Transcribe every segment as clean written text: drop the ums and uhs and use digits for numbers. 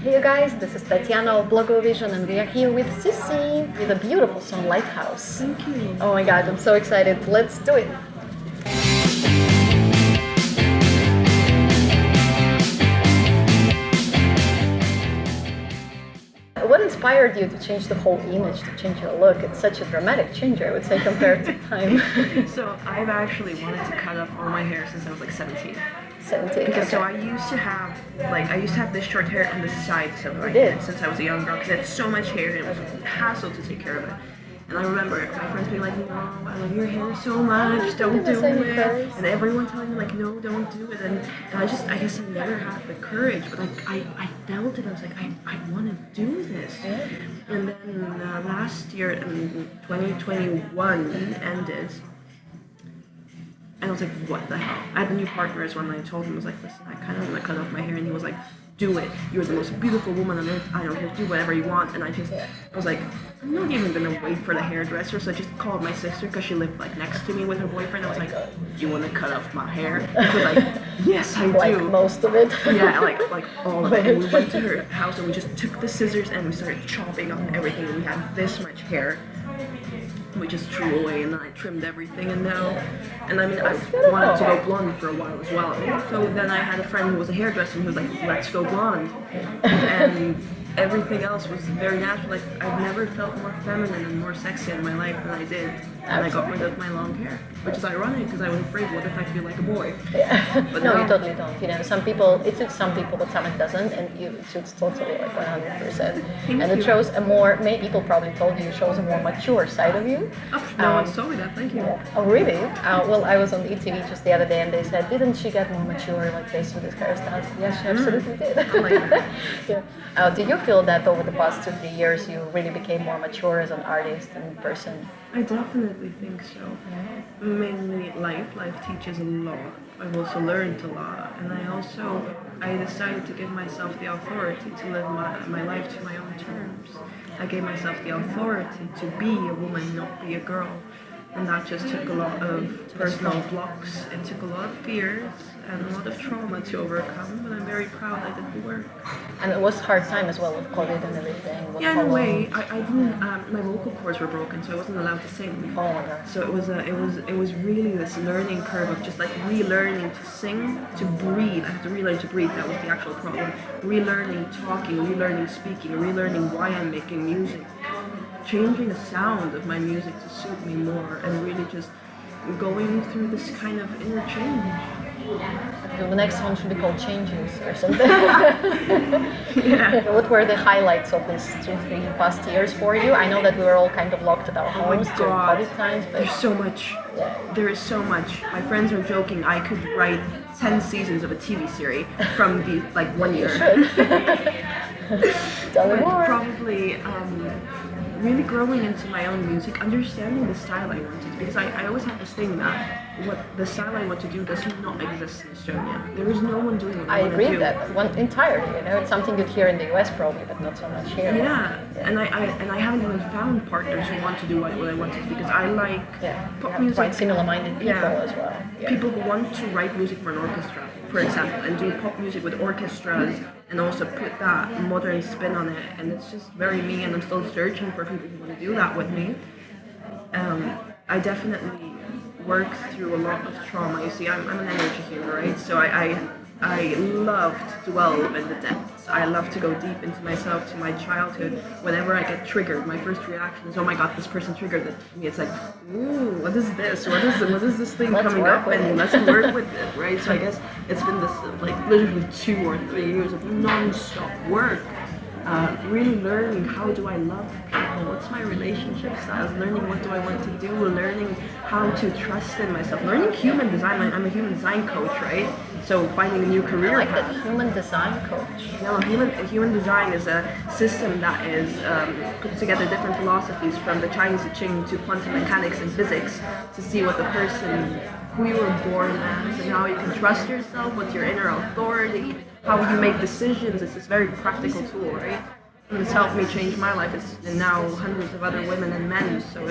Hey you guys, this is Tatiana of Blogovision and we are here with Sissi with a beautiful song Lighthouse. Thank you. Oh my god, I'm so excited. Let's do it. What inspired you to change the whole image, to change your look? It's such a dramatic change, I would say, compared to time. So I've actually wanted to cut off all my hair since I was like 17. 17. Because Okay. so I used to have this short hair on the sides of my did? head since I was a young girl because I had so much hair and it was a hassle to take care of it. And I remember my friends being like, no, I love your hair so much, don't do it. And everyone telling me like, no, don't do it. And I guess I never had the courage, but I felt it. I was like, I want to do this. Yeah. And then last year, 2021 ended. And I was like, what the hell? I had a new partner as well, and I told him, I was like, listen, I kind of want to cut off my hair. And he was like, do it. You're the most beautiful woman on earth. I don't care, do whatever you want. And I was like, I'm not even going to wait for the hairdresser. So I just called my sister because she lived like next to me with her boyfriend. I was like, do you want to cut off my hair? She was like, yes, I do. Like most of it. Yeah, like all of it. And we went to her house and we just took the scissors and we started chopping off everything. And we had this much hair. We just threw away and then I trimmed everything and I wanted to go blonde for a while as well. So then I had a friend who was a hairdresser who was like, let's go blonde. And everything else was very natural. Like I've never felt more feminine and more sexy in my life than I did. And I got rid of my long hair, which is ironic because I was afraid, what if I feel like a boy? Yeah. But No, you totally don't. You know, some people, it suits some people, but some it doesn't, and it suits totally like 100%. And it shows a more, many people probably told you, it shows a more mature side of you. Oh, no one told me that, thank you. Oh, really? Well, I was on ETV just the other day and they said, didn't she get more mature, like based on this hairstyle? Yes, she absolutely did. Oh my God. Yeah. Did you feel that over the past 2-3 years you really became more mature as an artist and person? I definitely think so. Yeah. Mainly life teaches a lot. I've also learned a lot, and I decided to give myself the authority to live my life to my own terms. I gave myself the authority to be a woman, not be a girl. And that just took a lot of personal blocks. It took a lot of fears and a lot of trauma to overcome, but I'm very proud I did the work. And it was a hard time as well with COVID and everything. Yeah, in a way, I didn't. My vocal cords were broken, so I wasn't allowed to sing. Oh my god. So it was really this learning curve of just like relearning to sing, to breathe. I had to relearn to breathe. That was the actual problem. Relearning talking, relearning speaking, relearning why I'm making music. Changing the sound of my music to suit me more, and really just going through this kind of inner change. The next song should be called Changes or something. Yeah. What were the highlights of these 2-3 past years for you? I know that we were all kind of locked at our Oh my homes during God. COVID times, but There's so much. There is so much. My friends are joking. I could write 10 seasons of a TV series from the 1 year. tell me But more. probably really growing into my own music, understanding the style I wanted, because I always have this thing that what the style I want to do does not exist in Estonia. There is no one doing what I want to do. agree with that one entirely. You know, it's something you'd hear in the US probably, but not so much here. Yeah, and I haven't even found partners who want to do what I want to do, because I like pop you music. find similar-minded people as well. Yeah. People who want to write music for an orchestra, for example, and do pop music with orchestras, and also put that modern spin on it. And it's just very me, and I'm still searching for people who want to do that with me. I definitely work through a lot of trauma. You see, I'm an energy healer, right? So I love to dwell in the depths. I love to go deep into myself, to my childhood. Whenever I get triggered, my first reaction is, oh my god, this person triggered me. It's like, ooh, what is this? What is this thing coming up? And let's work with it, right? So I guess it's been this literally 2 or 3 years of non-stop work. Really learning how do I love people, what's my relationship styles, learning what do I want to do, learning how to trust in myself, learning human design. I'm a human design coach, right? So finding a new career I like path. that, human design coach. No, human design is a system that is puts together different philosophies from the Chinese I Ching to quantum mechanics and physics to see what the person, who you were born as, and how you can trust yourself, what's your inner authority, how you make decisions. It's this very practical tool, right? And it's helped me change my life. And now hundreds of other women and men. So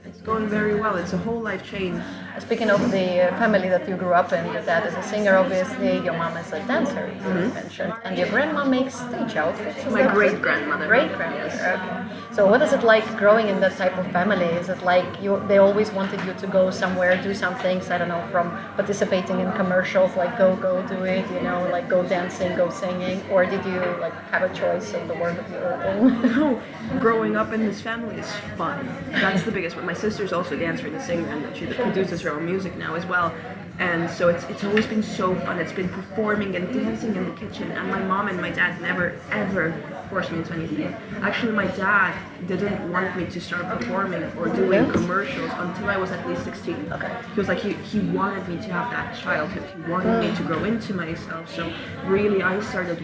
It's going very well. It's a whole life change. Speaking of the family that you grew up in, your dad is a singer, obviously, your mom is a dancer, you mentioned, and your grandma makes stage outfits. My great-grandmother. Great-grandmother, okay. So what is it like growing in that type of family? Is it like they always wanted you to go somewhere, do some things, I don't know, from participating in commercials, like go do it, you know, like go dancing, go singing, or did you like have a choice in the world of your own? No, growing up in this family is fun. That's the biggest one. My sister's also a dancer and a singer, and she produces her own music now as well. And so it's always been so fun. It's been performing and dancing in the kitchen, and my mom and my dad never ever forced me into anything. Actually, my dad didn't want me to start performing or doing commercials until I was at least 16. Okay. He was like, he wanted me to have that childhood. He wanted me to grow into myself. So really, I started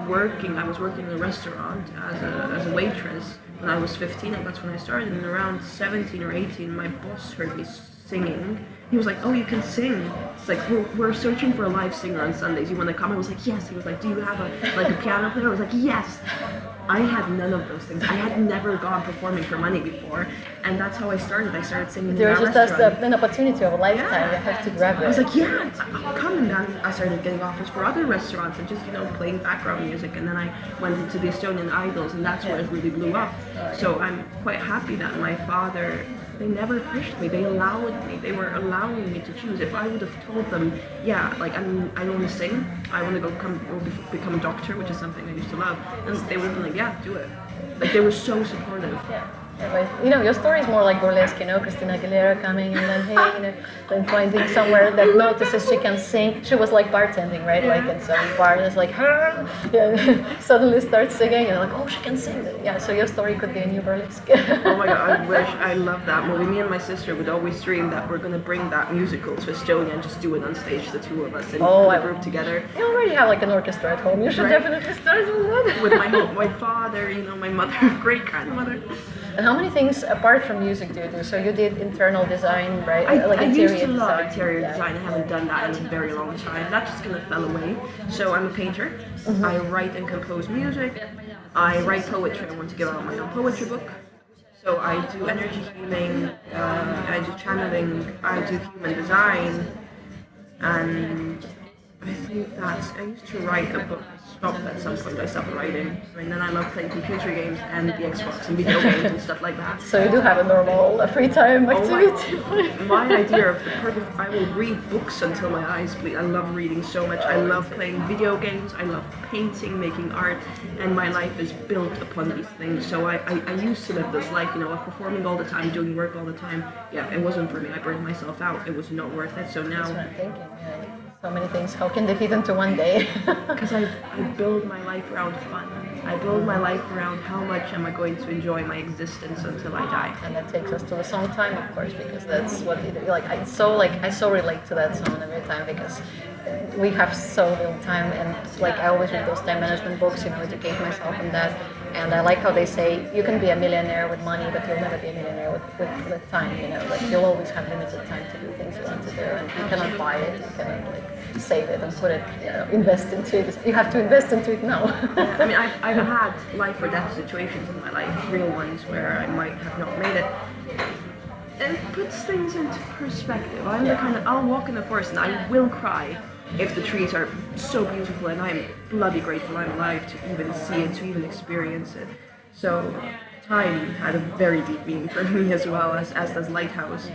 working. I was working in a restaurant as a waitress when I was 15, and that's when I started. And around 17 or 18, my boss heard me singing. He was like, "Oh, you can sing." It's like, we're searching for a live singer on Sundays. You want to come? I was like, "Yes." He was like, "Do you have a piano player?" I was like, "Yes." I had none of those things. I had never gone performing for money before, and that's how I started. I started singing in There was that just restaurant. an opportunity of a lifetime. You have to grab it. I was like, "Yeah, I'll come." And then I started getting offers for other restaurants and just, playing background music. And then I went into the Estonian Idols, and that's where it really blew up. So I'm quite happy that my father, they never pushed me. They allowed me. They were allowing me to choose. If I would have told them, yeah, like I don't want to sing, I want to become a doctor, which is something I used to love, then they would have been like, yeah, do it. Like they were so supportive. Yeah. But, your story is more like burlesque, Christina Aguilera coming and then, hey, then finding somewhere that notices she can sing. She was like bartending, right? Yeah. Like in some bar, and it's like, her, suddenly starts singing, and like, oh, she can sing. Yeah, so your story could be a new burlesque. Oh my god, I love that movie. Me and my sister would always dream that we're going to bring that musical to Estonia and just do it on stage, the two of us, and put a group together. You already have like an orchestra at home. You should definitely start with that. With my father, my mother, great-grandmother. And how many things apart from music do you do? So you did internal design, right? I interior used to love design. interior design. I haven't done that in a very long time. That just kind of fell away. So I'm a painter. I write and compose music. I write poetry. I want to give out my own poetry book. So I do energy healing. I do channeling. I do human design. And I think I used to write a book. I stopped at some point. I stopped writing. And then I love playing computer games and the Xbox and video games and stuff like that. So you do have a normal free time activity. My idea of the perfect, I will read books until my eyes bleed. I love reading so much. I love playing video games. I love painting, making art, and my life is built upon these things. So I used to live this life, of performing all the time, doing work all the time. Yeah, it wasn't for me. I burned myself out. It was not worth it. So now. That's what I'm thinking. Yeah. So many things. How can they fit into one day? Because I build my life around fun. I build my life around how much am I going to enjoy my existence until I die. And that takes us to the song time, of course, because that's what I so relate to that song every time, because we have so little time, and I always read those time management books, educate myself on that. And I like how they say you can be a millionaire with money, but you'll never be a millionaire with time. You'll always have limited time to do things you want to do, and you cannot buy it. You cannot save it and put it, invest into it. You have to invest into it now. Yeah, I mean, I've had life or death situations in my life, real ones where I might have not made it. And it puts things into perspective. I'm the kind of, I'll walk in the forest and I will cry if the trees are so beautiful, and I'm bloody grateful I'm alive to even see it, to even experience it. So time had a very deep meaning for me as well, as does Lighthouse.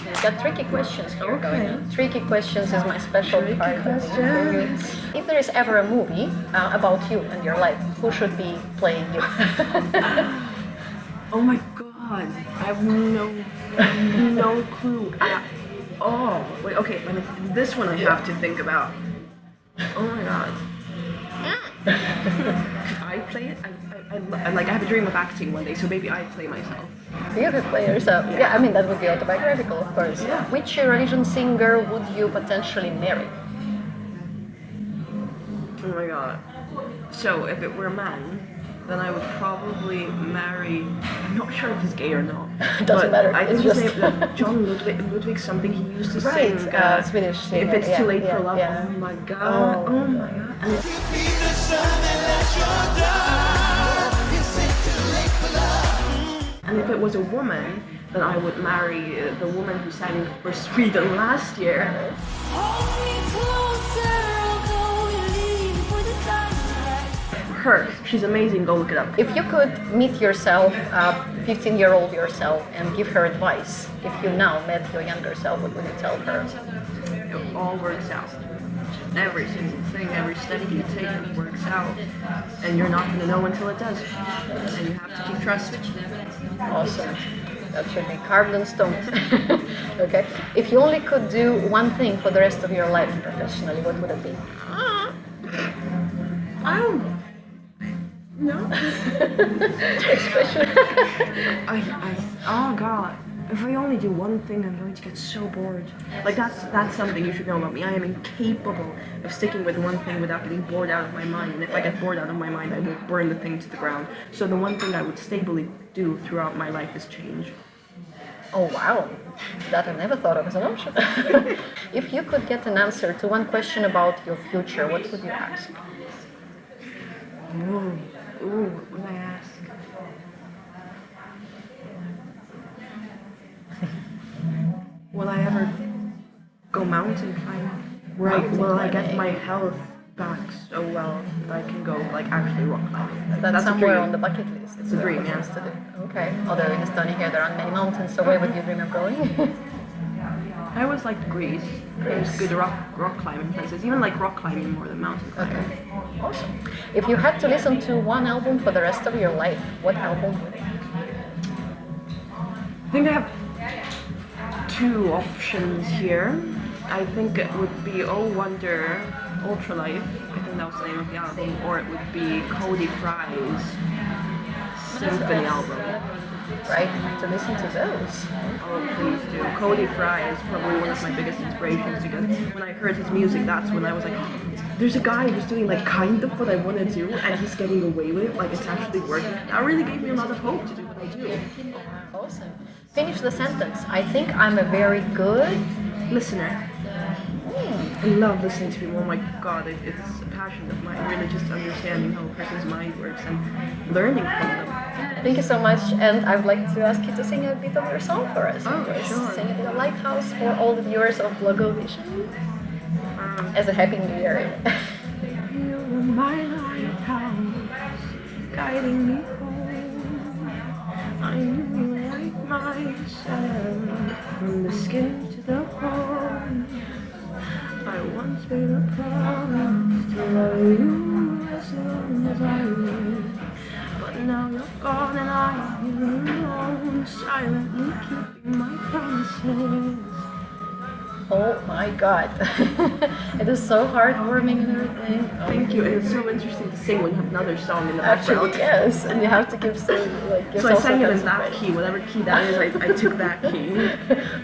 We've got tricky questions here going Okay. on. Tricky questions is my special Tricky part. questions. If there is ever a movie about you and your life, who should be playing you? Oh my god, I have no clue at all. Wait, okay, this one I have to think about. Oh my god. Could I play it? I have a dream of acting one day, so maybe I play myself. You could play yourself. Yeah, I mean, that would be autobiographical, of course. Yeah. Which Eurovision singer would you potentially marry? Oh my god. So if it were a man, then I would probably marry. I'm not sure if he's gay or not. It doesn't matter. I think It's his just name John Ludwig something. He used to right, sing. Swedish singer. If it's too late for love. Yeah. Oh my god. Oh my god. And And if it was a woman, then I would marry the woman who sang for Sweden last year. Hold me closer, although you leave for the sunlight. Her, she's amazing. Go look it up. If you could meet yourself, 15-year-old yourself, and give her advice, if you now met your younger self, what would you tell her? It all works out. Every single thing, every step you take, it works out. And you're not going to know until it does. And you have to keep trusting. Awesome. That should be carved in stone. Okay. If you only could do one thing for the rest of your life professionally, what would it be? I don't know. Especially. Oh God. If I only do one thing, I'm going to get so bored. Like that's something you should know about me. I am incapable of sticking with one thing without getting bored out of my mind. And if I get bored out of my mind, I will burn the thing to the ground. So the one thing I would stably do throughout my life is change. Oh wow, that I never thought of as an option. If you could get an answer to one question about your future, what would you ask? Ooh, what would I ask? Will I ever go mountain climbing? Will I get my health back so well that I can go actually rock climbing? That's a somewhere dream. on the bucket list. It's a dream, yeah. To do. Okay. Although in Estonia here there aren't many mountains, so where would you dream of going? I always liked Greece. There's good rock climbing places. Even like rock climbing more than mountain climbing. Okay. Awesome. If you had to listen to one album for the rest of your life, what album would it be? I think I have two options here. I think it would be Oh Wonder, Ultralife. I think that was the name of the album. Or it would be Cody Fry's Symphony album. Right, to listen to those. Oh, please do. Cody Fry is probably one of my biggest inspirations because when I heard his music, that's when I was like, there's a guy who's doing kind of what I want to do and he's getting away with it, it's actually working. That really gave me a lot of hope to do what I do. Awesome. Finish the sentence. I think I'm a very good Listener. I love listening to people. Oh my God, it's a passion of mine, really just understanding how a person's mind works and learning from them. Thank you so much, and I would like to ask you to sing a bit of your song for us. Oh, Please sure. Sing a bit of Lighthouse for all the viewers of Eurovision. As a happy new year. You were my lighthouse, guiding me home. I knew you like myself, from the skin to the bone. I once made a promise to love you as long as I live. But now you're gone and I'm here alone, silently keeping my promises. Oh my God. It is so heartwarming and everything. Thank you, and it's so interesting to sing when you have another song in the background. Actually, yes, and you have to give some, So I sang it in that key, whatever key that is, I took that key.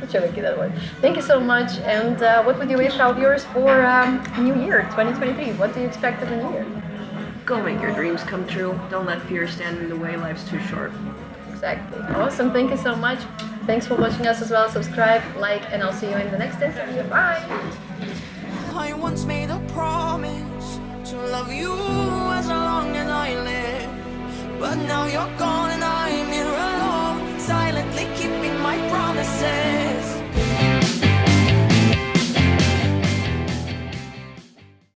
Whichever key that was. Thank you so much, and what would you wish our viewers for New Year 2023? What do you expect of the New Year? Go make your dreams come true. Don't let fear stand in the way. Life's too short. Exactly. Awesome. Thank you so much. Thanks for watching us as well. Subscribe, like, and I'll see you in the next interview. Bye. I once made a promise to love you as long as I live. But now you're gone and I'm here alone, silently keeping my promises.